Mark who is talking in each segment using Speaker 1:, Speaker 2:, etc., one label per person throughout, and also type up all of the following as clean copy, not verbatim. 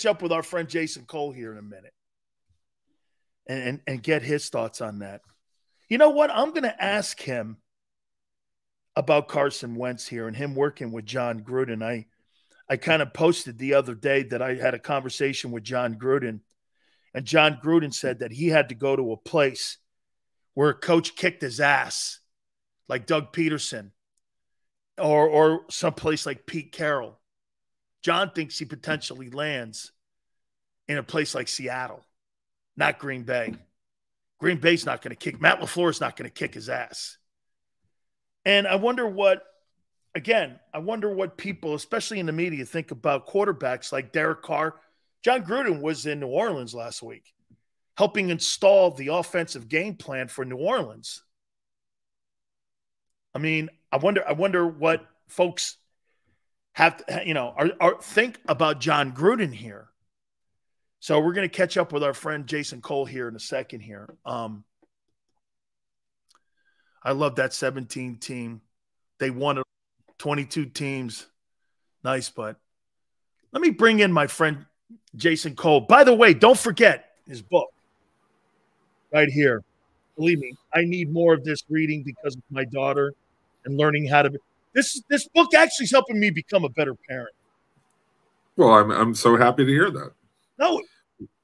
Speaker 1: catch up with our friend Jason Cole here in a minute and get his thoughts on that. You know what? I'm going to ask him about Carson Wentz here and him working with Jon Gruden. I kind of posted the other day that I had a conversation with Jon Gruden, and Jon Gruden said that he had to go to a place where a coach kicked his ass, like Doug Peterson, or someplace like Pete Carroll. John thinks he potentially lands in a place like Seattle, not Green Bay. Green Bay's not going to kick. Matt LaFleur's not going to kick his ass. And I wonder what people, especially in the media, think about quarterbacks like Derek Carr. Jon Gruden was in New Orleans last week, helping install the offensive game plan for New Orleans. I mean, I wonder what folks have to, think about Jon Gruden here. So we're going to catch up with our friend Jason Cole here in a second here. I love that 17 team. They won 22 teams. Nice, but let me bring in my friend Jason Cole. By the way, don't forget his book right here. Believe me, I need more of this reading because of my daughter and learning how to be. This book actually is helping me become a better parent.
Speaker 2: Well, I'm so happy to hear that.
Speaker 1: No,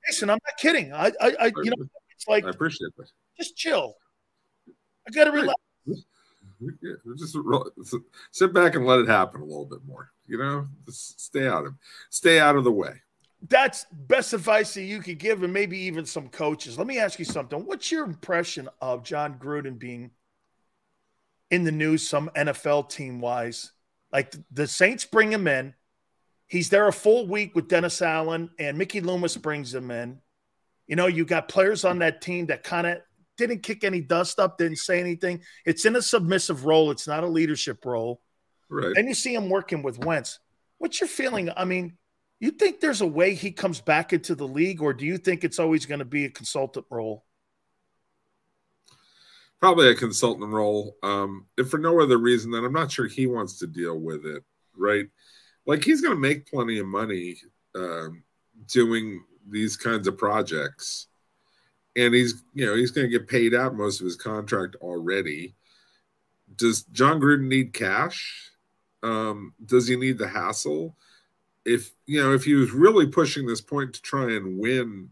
Speaker 1: listen, I'm not kidding. It's like
Speaker 2: I appreciate that.
Speaker 1: Just chill. I got to relax.
Speaker 2: Yeah, just sit back and let it happen a little bit more. Just stay out of the way.
Speaker 1: That's best advice that you could give, and maybe even some coaches. Let me ask you something. What's your impression of Jon Gruden being in the news, some NFL team-wise? Like the Saints bring him in. He's there a full week with Dennis Allen, and Mickey Loomis brings him in. You got players on that team that kind of didn't kick any dust up, didn't say anything. It's in a submissive role. It's not a leadership role.
Speaker 2: Right.
Speaker 1: And you see him working with Wentz. What's your feeling? I mean, you think there's a way he comes back into the league, or do you think it's always going to be a consultant role?
Speaker 2: Probably a consultant role. If for no other reason than I'm not sure he wants to deal with it, right? Like he's going to make plenty of money doing these kinds of projects. And he's going to get paid out most of his contract already. Does Jon Gruden need cash? Does he need the hassle? If he was really pushing this point to try and win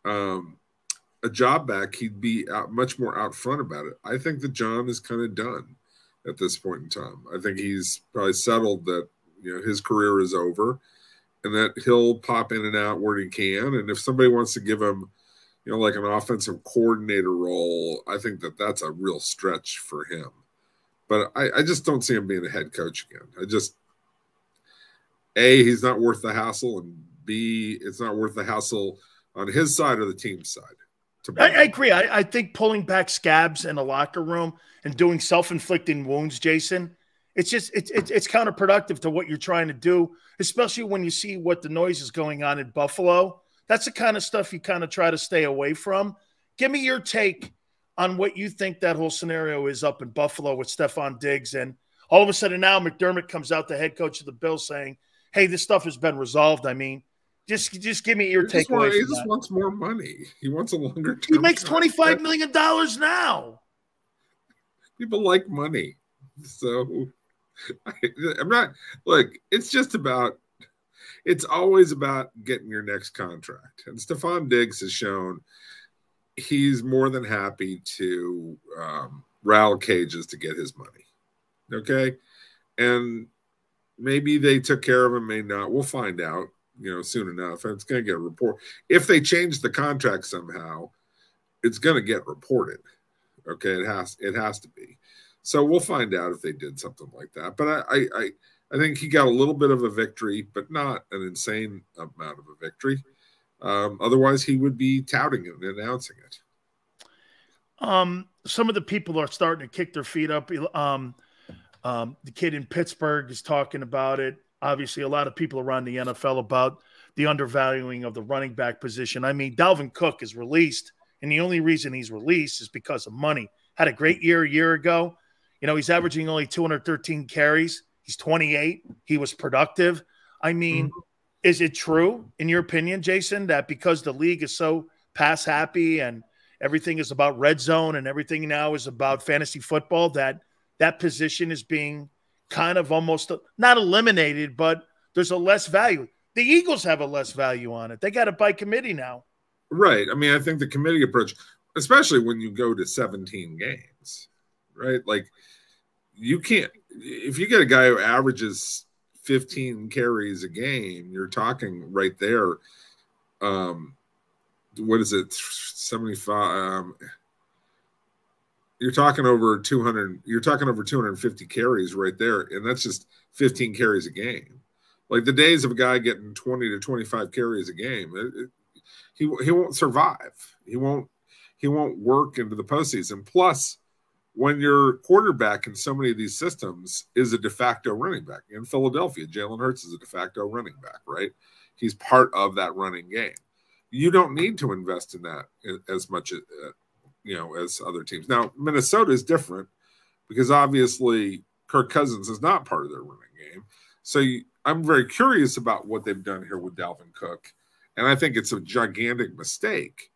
Speaker 2: a job back, he'd be much more out front about it. I think that Jon is kind of done at this point in time. I think he's probably settled that his career is over, and that he'll pop in and out where he can. And if somebody wants to give him like an offensive coordinator role, I think that that's a real stretch for him. But I just don't see him being a head coach again. A, he's not worth the hassle, and B, it's not worth the hassle on his side or the team's side.
Speaker 1: I agree. I think pulling back scabs in a locker room and doing self-inflicting wounds, Jason, it's counterproductive to what you're trying to do, especially when you see what the noise is going on in Buffalo. That's the kind of stuff you kind of try to stay away from. Give me your take on what you think that whole scenario is up in Buffalo with Stephon Diggs. And all of a sudden now McDermott comes out, the head coach of the Bills, saying, hey, this stuff has been resolved. I mean, just give me your take away from that.
Speaker 2: He just wants more money. He wants a longer term.
Speaker 1: He makes $25 million now.
Speaker 2: People like money. So I'm not – look, it's always about getting your next contract. And Stephon Diggs has shown he's more than happy to rattle cages to get his money. Okay? And maybe they took care of him, may not. We'll find out, soon enough. And it's going to get a report. If they change the contract somehow, it's going to get reported. Okay? It has to be. So we'll find out if they did something like that. But I think he got a little bit of a victory, but not an insane amount of a victory. Otherwise, he would be touting it and announcing it.
Speaker 1: Some of the people are starting to kick their feet up. The kid in Pittsburgh is talking about it. Obviously, a lot of people around the NFL about the undervaluing of the running back position. I mean, Dalvin Cook is released, and the only reason he's released is because of money. Had a great year a year ago. He's averaging only 213 carries. He's 28. He was productive. I mean, Is it true, in your opinion, Jason, that because the league is so pass happy and everything is about red zone and everything now is about fantasy football, that that position is being kind of almost not eliminated, but there's a less value? The Eagles have a less value on it. They got it by committee now.
Speaker 2: Right. I mean, I think the committee approach, especially when you go to 17 games, right? Like, you can't, if you get a guy who averages 15 carries a game, you're talking right there. What is it? 75. You're talking over 200. You're talking over 250 carries right there, and that's just 15 carries a game. Like, the days of a guy getting 20 to 25 carries a game, he won't survive. He won't work into the postseason. Plus, when your quarterback in so many of these systems is a de facto running back. In Philadelphia, Jalen Hurts is a de facto running back, right? He's part of that running game. You don't need to invest in that as much as, as other teams. Now, Minnesota is different because obviously Kirk Cousins is not part of their running game. So I'm very curious about what they've done here with Dalvin Cook. And I think it's a gigantic mistake.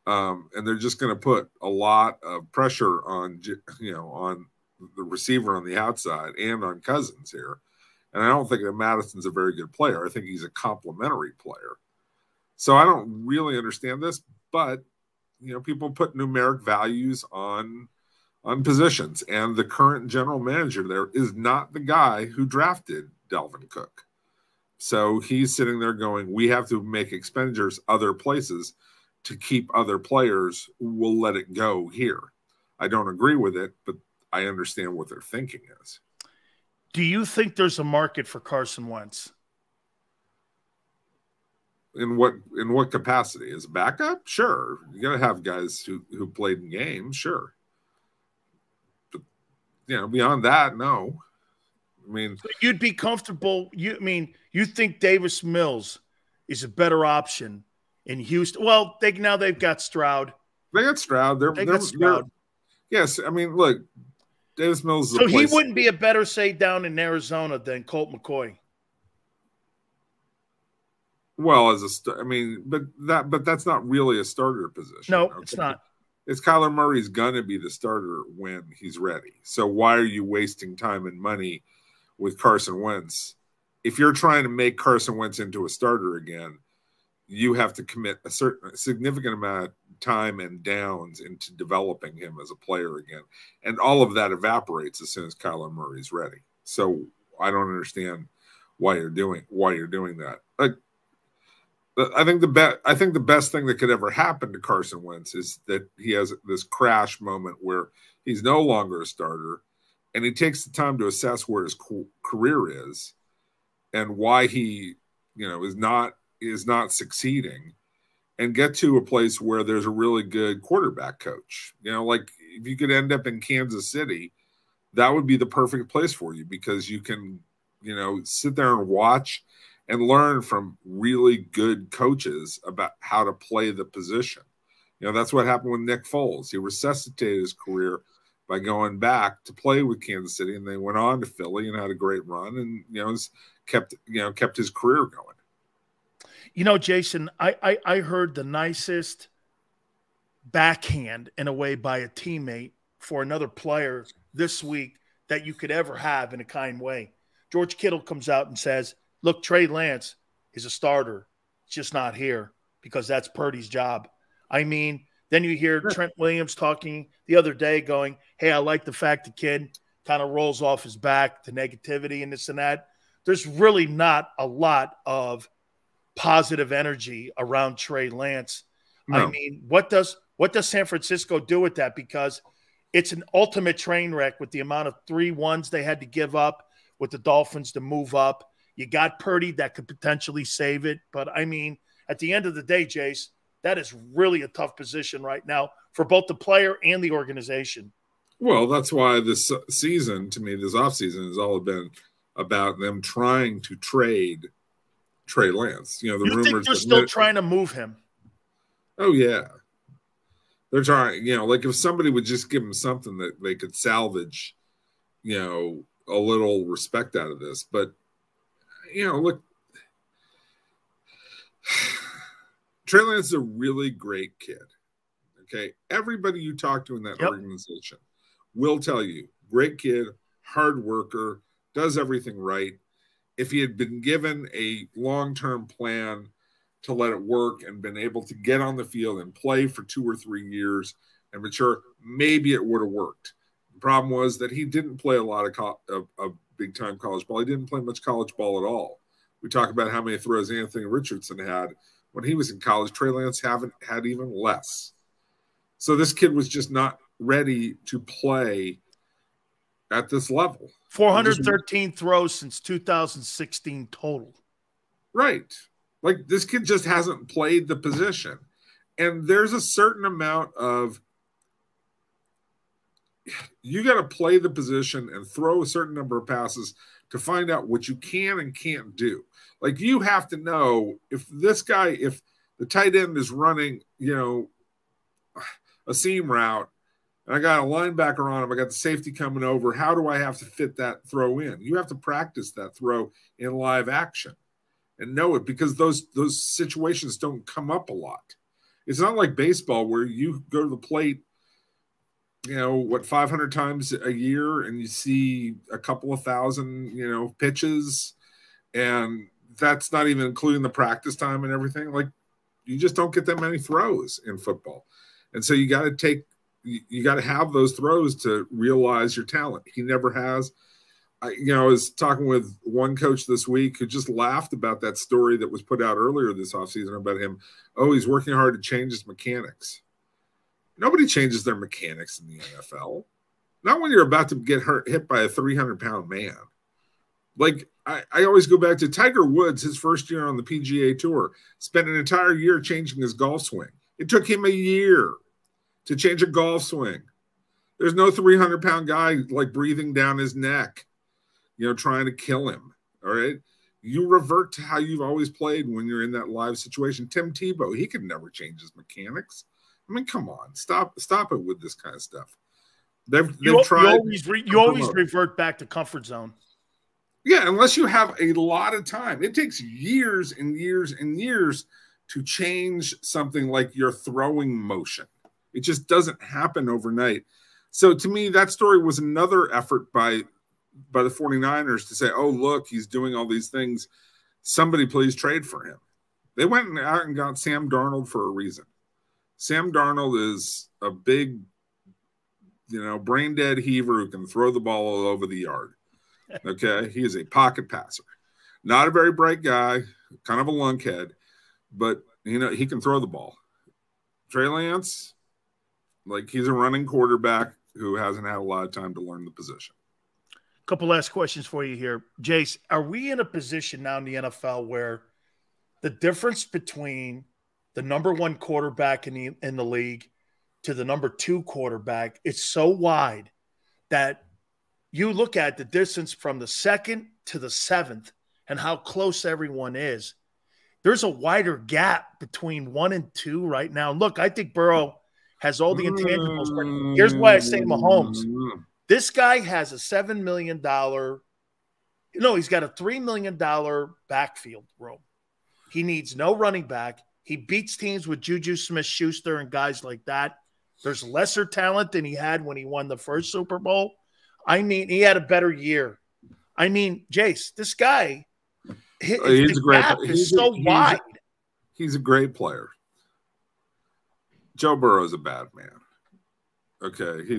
Speaker 2: And they're just going to put a lot of pressure on, on the receiver on the outside and on Cousins here. And I don't think that Madison's a very good player. I think he's a complimentary player. So I don't really understand this, but, people put numeric values on positions. And the current general manager there is not the guy who drafted Dalvin Cook. So he's sitting there going, we have to make expenditures other places to keep other players. We'll let it go here. I don't agree with it, but I understand what their thinking is.
Speaker 1: Do you think there's a market for Carson Wentz?
Speaker 2: In what capacity? As a backup? Sure. You got to have guys who played in games, sure. But, beyond that, no. I mean,
Speaker 1: so you'd be comfortable. You think Davis Mills is a better option in Houston? Well, they've got Stroud.
Speaker 2: They got Stroud. They got Stroud. Yes, I mean, look, Davis Mills.
Speaker 1: So he wouldn't be a better say down in Arizona than Colt McCoy.
Speaker 2: Well, but that's not really a starter position.
Speaker 1: No, okay? It's not.
Speaker 2: It's Kyler Murray's gonna be the starter when he's ready. So why are you wasting time and money with Carson Wentz? If you're trying to make Carson Wentz into a starter again, you have to commit a significant amount of time and downs into developing him as a player again. And all of that evaporates as soon as Kyler Murray's ready. So I don't understand why you're doing that. Like, I think the best thing that could ever happen to Carson Wentz is that he has this crash moment where he's no longer a starter and he takes the time to assess where his career is and why he, is not succeeding, and get to a place where there's a really good quarterback coach. Like, if you could end up in Kansas City, that would be the perfect place for you because you can, sit there and watch and learn from really good coaches about how to play the position. That's what happened with Nick Foles. He resuscitated his career by going back to play with Kansas City, and they went on to Philly and had a great run, and kept his career going.
Speaker 1: Jason, I heard the nicest backhand in a way by a teammate for another player this week that you could ever have in a kind way. George Kittle comes out and says, look, Trey Lance is a starter. It's just not here because that's Purdy's job. I mean, then you hear Trent Williams talking the other day going, hey, I like the fact the kid kind of rolls off his back, the negativity and this and that. There's really not a lot of positive energy around Trey Lance. No. I mean, what does San Francisco do with that? Because it's an ultimate train wreck with the amount of 3-1s they had to give up with the Dolphins to move up. You got Purdy that could potentially save it. But, I mean, at the end of the day, Jace, that is really a tough position right now for both the player and the organization.
Speaker 2: Well, that's why this season, to me, this offseason has all been about them trying to trade Trey Lance. The rumors
Speaker 1: think they're still trying to move him?
Speaker 2: Oh, yeah. They're trying, like if somebody would just give him something that they could salvage, a little respect out of this. But, look, Trey Lance is a really great kid. Okay. Everybody you talk to in that organization will tell you, great kid, hard worker, does everything right. If he had been given a long-term plan to let it work and been able to get on the field and play for 2 or 3 years and mature, maybe it would have worked. The problem was that he didn't play a lot of big-time college ball. He didn't play much college ball at all. We talk about how many throws Anthony Richardson had. When he was in college, Trey Lance had even less. So this kid was just not ready to play at this level.
Speaker 1: 413 throws since 2016 total.
Speaker 2: Right. Like, this kid just hasn't played the position. And there's a certain amount of, you got to play the position and throw a certain number of passes to find out what you can and can't do. Like, you have to know if the tight end is running, a seam route, and I got a linebacker on him, I got the safety coming over, how do I have to fit that throw in? You have to practice that throw in live action and know it, because those situations don't come up a lot. It's not like baseball where you go to the plate, 500 times a year and you see a couple of thousand, pitches, and that's not even including the practice time and everything. Like, you just don't get that many throws in football. And so you got to have those throws to realize your talent. He never has. I was talking with one coach this week who just laughed about that story that was put out earlier this offseason about him. Oh, he's working hard to change his mechanics. Nobody changes their mechanics in the NFL. Not when you're about to get hit by a 300-pound man. Like, I always go back to Tiger Woods, his first year on the PGA Tour, spent an entire year changing his golf swing. It took him a year to change a golf swing. There's no 300-pound guy like breathing down his neck, trying to kill him. All right. You revert to how you've always played when you're in that live situation. Tim Tebow, he could never change his mechanics. I mean, come on, stop it with this kind of stuff. They've tried.
Speaker 1: You always revert back to comfort zone.
Speaker 2: Yeah, unless you have a lot of time. It takes years and years and years to change something like your throwing motion. It just doesn't happen overnight. So to me, that story was another effort by the 49ers to say, oh, look, he's doing all these things. Somebody please trade for him. They went out and got Sam Darnold for a reason. Sam Darnold is a big, brain dead heaver who can throw the ball all over the yard. Okay. He is a pocket passer. Not a very bright guy, kind of a lunkhead, but he can throw the ball. Trey Lance, like, he's a running quarterback who hasn't had a lot of time to learn the position.
Speaker 1: Couple last questions for you here. Jace, are we in a position now in the NFL where the difference between the number one quarterback in the league to the number two quarterback is so wide that you look at the distance from the second to the seventh and how close everyone is? There's a wider gap between 1 and 2 right now. Look, I think Burrow has all the intangibles. But here's why I say Mahomes. This guy has a $7 million he's got a $3 million backfield room. He needs no running back. He beats teams with Juju Smith-Schuster and guys like that. There's lesser talent than he had when he won the first Super Bowl. I mean, he had a better year. I mean, Jace, this guy,
Speaker 2: he's a great player.
Speaker 1: He's so wide.
Speaker 2: He's a great player. Joe Burrow is a bad man. Okay,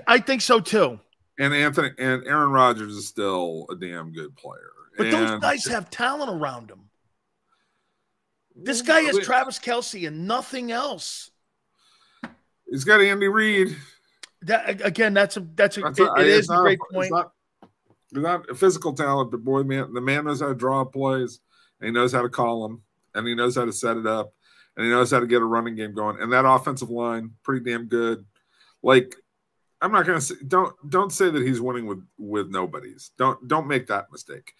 Speaker 1: I think so too.
Speaker 2: And Aaron Rodgers is still a damn good player.
Speaker 1: But those guys have talent around them. This guy has Travis Kelce and nothing else.
Speaker 2: He's got Andy Reid.
Speaker 1: That's a great point.
Speaker 2: He's not a physical talent, but boy, the man knows how to draw plays, and he knows how to call them, and he knows how to set it up, and he knows how to get a running game going. And that offensive line, pretty damn good. Like, I'm not going to say don't say that he's winning with nobodies. Don't make that mistake.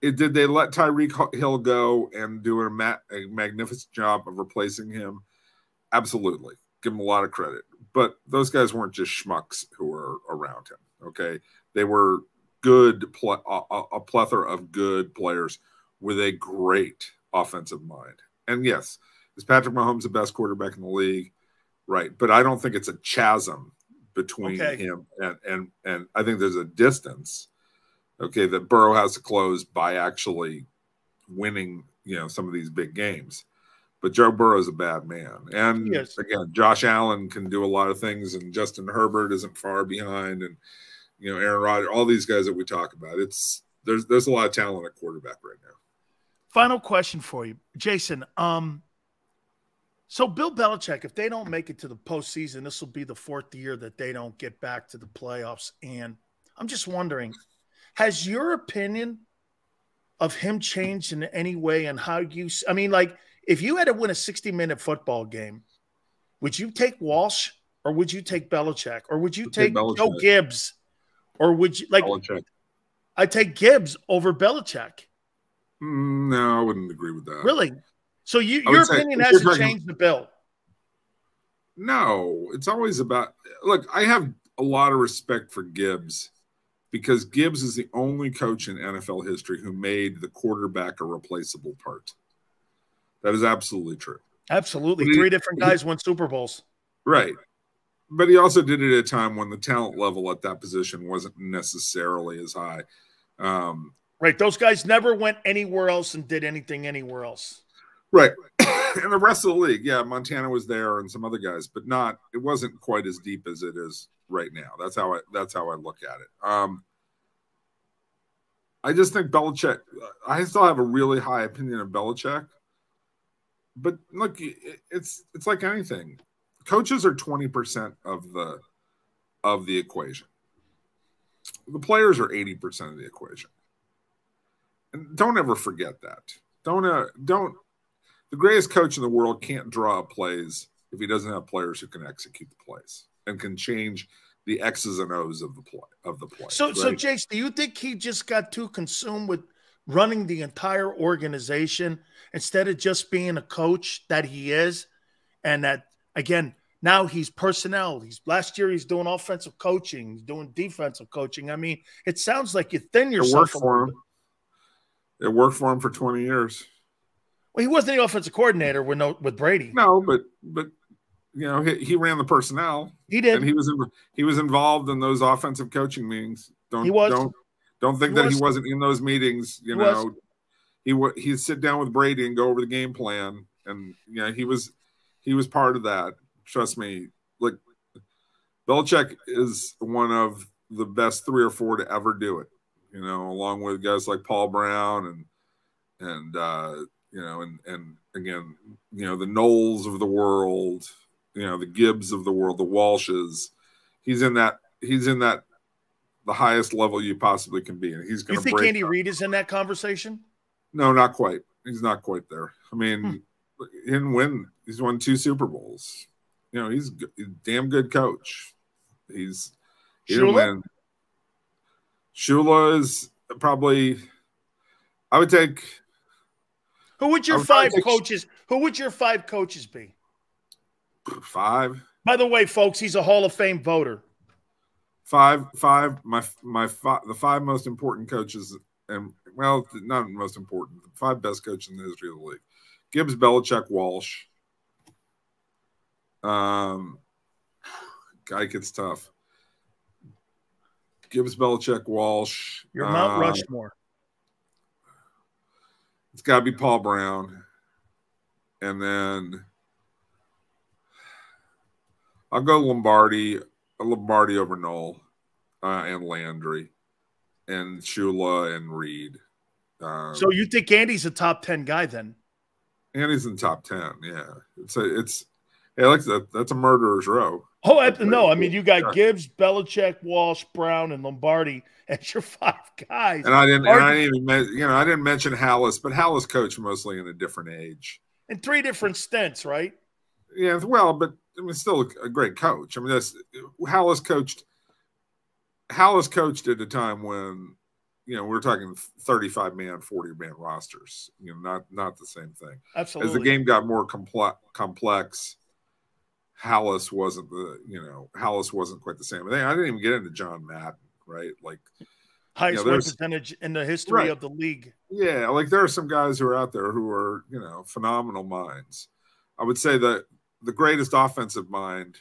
Speaker 2: Did they let Tyreek Hill go and do a magnificent job of replacing him? Absolutely. Give him a lot of credit. But those guys weren't just schmucks who were around him, okay? They were a plethora of good players with a great offensive mind. And yes, Is Patrick Mahomes the best quarterback in the league? Right. But I don't think it's a chasm between him and I think there's a distance, that Burrow has to close by actually winning, some of these big games. But Joe Burrow is a bad man. And again, Josh Allen can do a lot of things, and Justin Herbert isn't far behind, and Aaron Rodgers, all these guys that we talk about. There's a lot of talent at quarterback right now.
Speaker 1: Final question for you, Jason. So Bill Belichick, if they don't make it to the postseason, this will be the 4th year that they don't get back to the playoffs. And I'm just wondering, has your opinion of him changed in any way and how you – I mean, like, if you had to win a 60-minute football game, would you take Walsh or would you take Belichick? Or would you take Joe Gibbs? Or would you – like,
Speaker 2: Belichick.
Speaker 1: I'd take Gibbs over Belichick.
Speaker 2: No, I wouldn't agree with that.
Speaker 1: Really? So your opinion hasn't changed the Bill?
Speaker 2: No, it's always about – look, I have a lot of respect for Gibbs because Gibbs is the only coach in NFL history who made the quarterback a replaceable part. That is absolutely true.
Speaker 1: Absolutely. 3 different guys won Super Bowls.
Speaker 2: Right. But he also did it at a time when the talent level at that position wasn't necessarily as high.
Speaker 1: Right. Those guys never went anywhere else and did anything anywhere else.
Speaker 2: Right. And the rest of the league, Montana was there and some other guys, but it wasn't quite as deep as it is right now. That's how I look at it. I just think Belichick, I still have a really high opinion of Belichick, but look, it's like anything. Coaches are 20% of the equation. The players are 80% of the equation. And don't ever forget that. The greatest coach in the world can't draw up plays if he doesn't have players who can execute the plays and can change the X's and O's of the play.
Speaker 1: So,
Speaker 2: right?
Speaker 1: So Jace, do you think he just got too consumed with running the entire organization instead of just being a coach that he is? And that, again, now he's personnel. Last year he's doing offensive coaching. He's doing defensive coaching. I mean, it sounds like you thin yourself.
Speaker 2: It worked for him for 20 years.
Speaker 1: Well, he wasn't the offensive coordinator with Brady.
Speaker 2: No, but he ran the personnel.
Speaker 1: He did.
Speaker 2: And he was involved in those offensive coaching meetings. Don't think that he wasn't in those meetings. He'd sit down with Brady and go over the game plan, and he was part of that. Trust me. Like, Belichick is one of the best 3 or 4 to ever do it. Along with guys like Paul Brown and again, the Knowles of the world, the Gibbs of the world, the Walshes. He's in that the highest level you possibly can be, and he's going to.
Speaker 1: You think Andy Reid is in that conversation?
Speaker 2: No, not quite. He's not quite there. I mean, he didn't win. He's won 2 Super Bowls. He's a damn good coach. He didn't win. Shula is probably. I would take.
Speaker 1: Who would your 5 coaches? Who would your 5 coaches be?
Speaker 2: 5.
Speaker 1: By the way, folks, he's a Hall of Fame voter.
Speaker 2: 5. The 5 most important coaches, and not most important. The 5 best coaches in the history of the league: Gibbs, Belichick, Walsh. Guy gets tough. Gibbs, Belichick, Walsh.
Speaker 1: You're Mount Rushmore.
Speaker 2: It's got to be Paul Brown. And then I'll go Lombardi over Knoll and Landry and Shula and Reed.
Speaker 1: So you think Andy's a top 10 guy then?
Speaker 2: Andy's in top 10, yeah. That's a murderer's row.
Speaker 1: Oh, no. I mean, you got Gibbs, Belichick, Walsh, Brown, and Lombardi as your 5 guys.
Speaker 2: And I didn't mention Hallis, but Hallis coached mostly in a different age.
Speaker 1: In 3 different stints, right?
Speaker 2: Yeah, well, but I mean, still a great coach. I mean, Hallis coached at a time when we're talking 35-man, 40-man rosters. Not the same thing.
Speaker 1: Absolutely.
Speaker 2: As the game got more complex. Hallis wasn't quite the same. I didn't even get into John Madden, right? Like
Speaker 1: highest win percentage in the history of the league.
Speaker 2: Yeah, like there are some guys who are out there who are phenomenal minds. I would say that the greatest offensive mind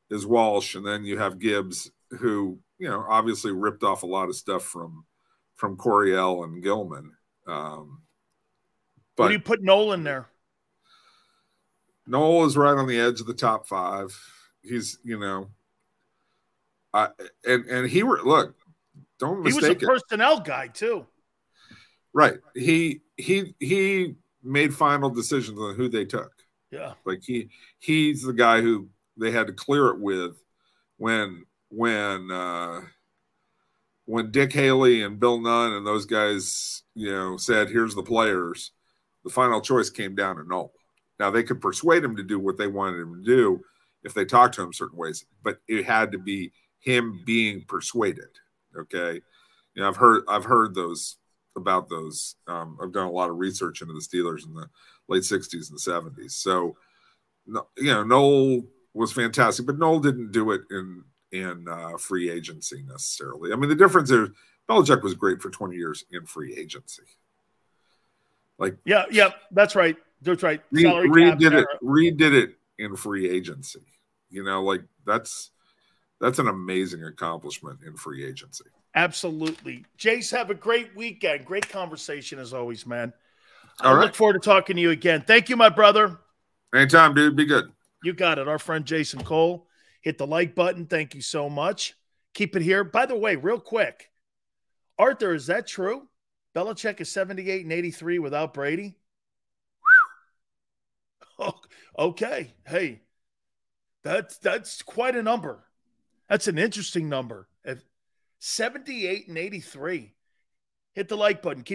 Speaker 2: is Walsh, and then you have Gibbs, who, you know, obviously ripped off a lot of stuff from Coryell and Gilman. But
Speaker 1: what do you put Nolan there?
Speaker 2: Noel is right on the edge of the top 5. He's, you know, and he look, don't mistake it.
Speaker 1: He was a personnel guy too.
Speaker 2: Right. He made final decisions on who they took.
Speaker 1: Yeah.
Speaker 2: Like he's the guy who they had to clear it with when Dick Haley and Bill Nunn and those guys, you know, said, here's the players, the final choice came down to Noel. Now, they could persuade him to do what they wanted him to do if they talked to him certain ways, but it had to be him being persuaded. Okay. You know, I've heard those about those. I've done a lot of research into the Steelers in the late 60s and 70s. So, you know, Noel was fantastic, but Noel didn't do it in free agency necessarily. I mean, the difference is Belichick was great for 20 years in free agency. Like,
Speaker 1: yeah, that's right. That's right.
Speaker 2: Reed did it in free agency. You know, like that's an amazing accomplishment in free agency.
Speaker 1: Absolutely. Jace, have a great weekend. Great conversation as always, man.
Speaker 2: I
Speaker 1: look forward to talking to you again. Thank you, my brother.
Speaker 2: Anytime, dude. Be good.
Speaker 1: You got it. Our friend Jason Cole. Hit the like button. Thank you so much. Keep it here. By the way, real quick, Arthur, is that true? Belichick is 78-83 without Brady? Oh, okay. Hey, that's quite a number. That's an interesting number. 78-83. Hit the like button. Keep